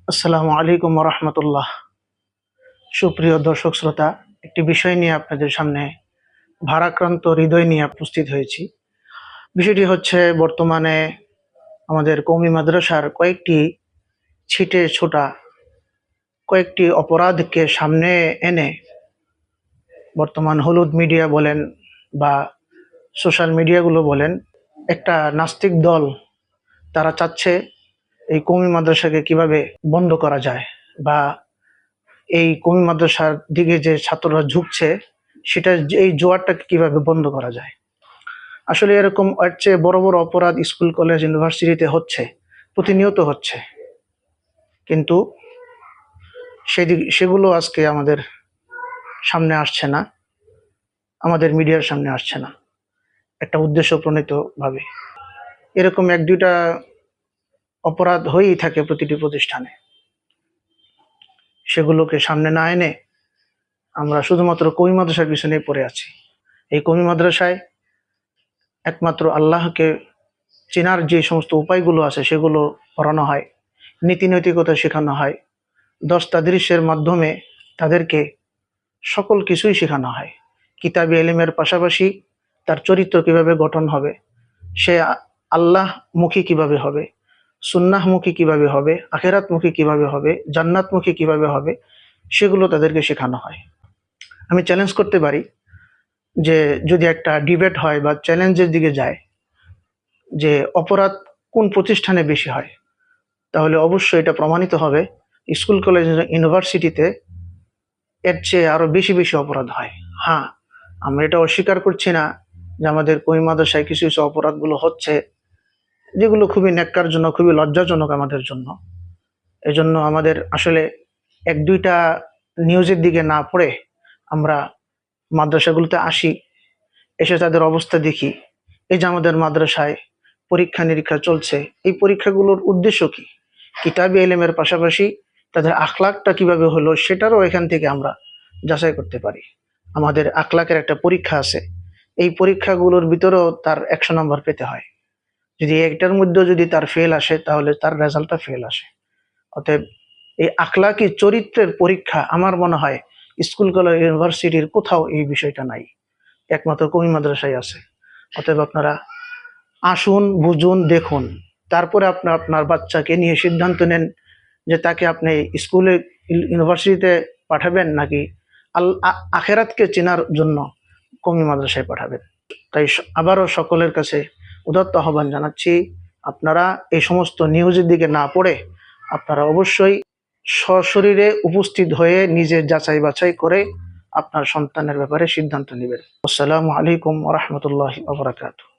আসসালামু আলাইকুম রহমতুল্লাহ। সুপ্রিয় দর্শক শ্রোতা, একটি বিষয় নিয়ে আপনাদের সামনে ভারাক্রান্ত হৃদয় নিয়ে উপস্থিত হয়েছি। বিষয়টি হচ্ছে, বর্তমানে আমাদের কওমি মাদ্রাসার কয়েকটি ছিটে ছোটা কয়েকটি অপরাধকে সামনে এনে বর্তমান হলুদ মিডিয়া বলেন বা সোশ্যাল মিডিয়াগুলো বলেন, একটা নাস্তিক দল তারা চাচ্ছে এই কওমি মাদ্রাসাকে কিভাবে বন্ধ করা যায়, বা এই কওমি মাদ্রাসার দিকে যে ছাত্ররা ঝুঁকছে সেটা, এই জোয়ারটাকে কিভাবে বন্ধ করা যায়। আসলে এরকম এর চেয়ে বড় বড় অপরাধ স্কুল কলেজ ইউনিভার্সিটিতে হচ্ছে, প্রতিনিয়ত হচ্ছে, কিন্তু সেগুলো আজকে আমাদের সামনে আসছে না, আমাদের মিডিয়ার সামনে আসছে না একটা উদ্দেশ্য প্রণীত ভাবে। এরকম এক দুইটা অপরাধ হয়েই থাকে প্রতিটি প্রতিষ্ঠানে। সেগুলোকে সামনে না এনে আমরা শুধুমাত্র কওমি মাদ্রাসার পিছনে পড়ে আছি। এই কওমি মাদ্রাসায় একমাত্র আল্লাহকে চেনার যে সমস্ত উপায়গুলো আছে সেগুলো পড়ানো হয়, নীতি নৈতিকতা শেখানো হয়, 10টা দৃশ্যের মাধ্যমে তাদেরকে সকল কিছুই শেখানো হয়। কিতাবি এলিমের পাশাপাশি তার চরিত্র কিভাবে গঠন হবে, সে আল্লাহমুখী কিভাবে হবে, সুন্নাহমুখী কিভাবে হবে, আখেরাতমুখী কিভাবে হবে, জান্নাতমুখী কিভাবে হবে, সেগুলো তাদেরকে শেখানো হয়। আমি চ্যালেঞ্জ করতে পারি যে যদি একটা ডিবেট হয় বা চ্যালেঞ্জের দিকে যায় যে অপরাধ কোন প্রতিষ্ঠানে বেশি হয়, তাহলে অবশ্যই এটা প্রমাণিত হবে স্কুল কলেজ ইউনিভার্সিটিতে এর চেয়ে আরো বেশি বেশি অপরাধ হয়। হ্যাঁ, আমরা এটা অস্বীকার করছি না যে আমাদের কওমি মাদ্রাসায় কিছু কিছু অপরাধগুলো হচ্ছে, যেগুলো খুবই ন্যাক্কারজনক, খুবই লজ্জাজনক আমাদের জন্য। এজন্য আমাদের আসলে এক দুইটা নিউজের দিকে না পড়ে আমরা মাদ্রাসাগুলোতে আসি, এসে তাদের অবস্থা দেখি। এই যে আমাদের মাদ্রাসায় পরীক্ষা নিরীক্ষা চলছে, এই পরীক্ষাগুলোর উদ্দেশ্য কি? কিতাবি এলেমের পাশাপাশি তাদের আখলাকটা কিভাবে হলো সেটারও এখান থেকে আমরা যাচাই করতে পারি। আমাদের আখলাকের একটা পরীক্ষা আছে, এই পরীক্ষাগুলোর ভিতরেও তার 100 নম্বর পেতে হয়। যদি একটার মধ্যেও যদি তার ফেল আসে, তাহলে তার রেজাল্টটা ফেল আসে। অতএব এই আখলাকি চরিত্রের পরীক্ষা আমার মনে হয় স্কুল কলেজ ইউনিভার্সিটির কোথাও এই বিষয়টা নাই, একমাত্র কওমি মাদ্রাসায় আছে। অতএব আপনারা আসুন, বুঝুন, দেখুন, তারপরে আপনার আপনার বাচ্চাকে নিয়ে সিদ্ধান্ত নেন যে তাকে আপনি স্কুলে ইউনিভার্সিটিতে পাঠাবেন নাকি আখেরাতকে চেনার জন্য কওমি মাদ্রাসায় পাঠাবেন। তাই আবারও সকলের কাছে উদাত্ত আহ্বান জানাচ্ছি, আপনারা এই সমস্ত নিউজের দিকে না পড়ে আপনারা অবশ্যই সশরীরে উপস্থিত হয়ে নিজে যাচাই বাছাই করে আপনার সন্তানের ব্যাপারে সিদ্ধান্ত নেবেন। আসসালামু আলাইকুম ওয়া রাহমাতুল্লাহি ওয়া বারাকাতুহু।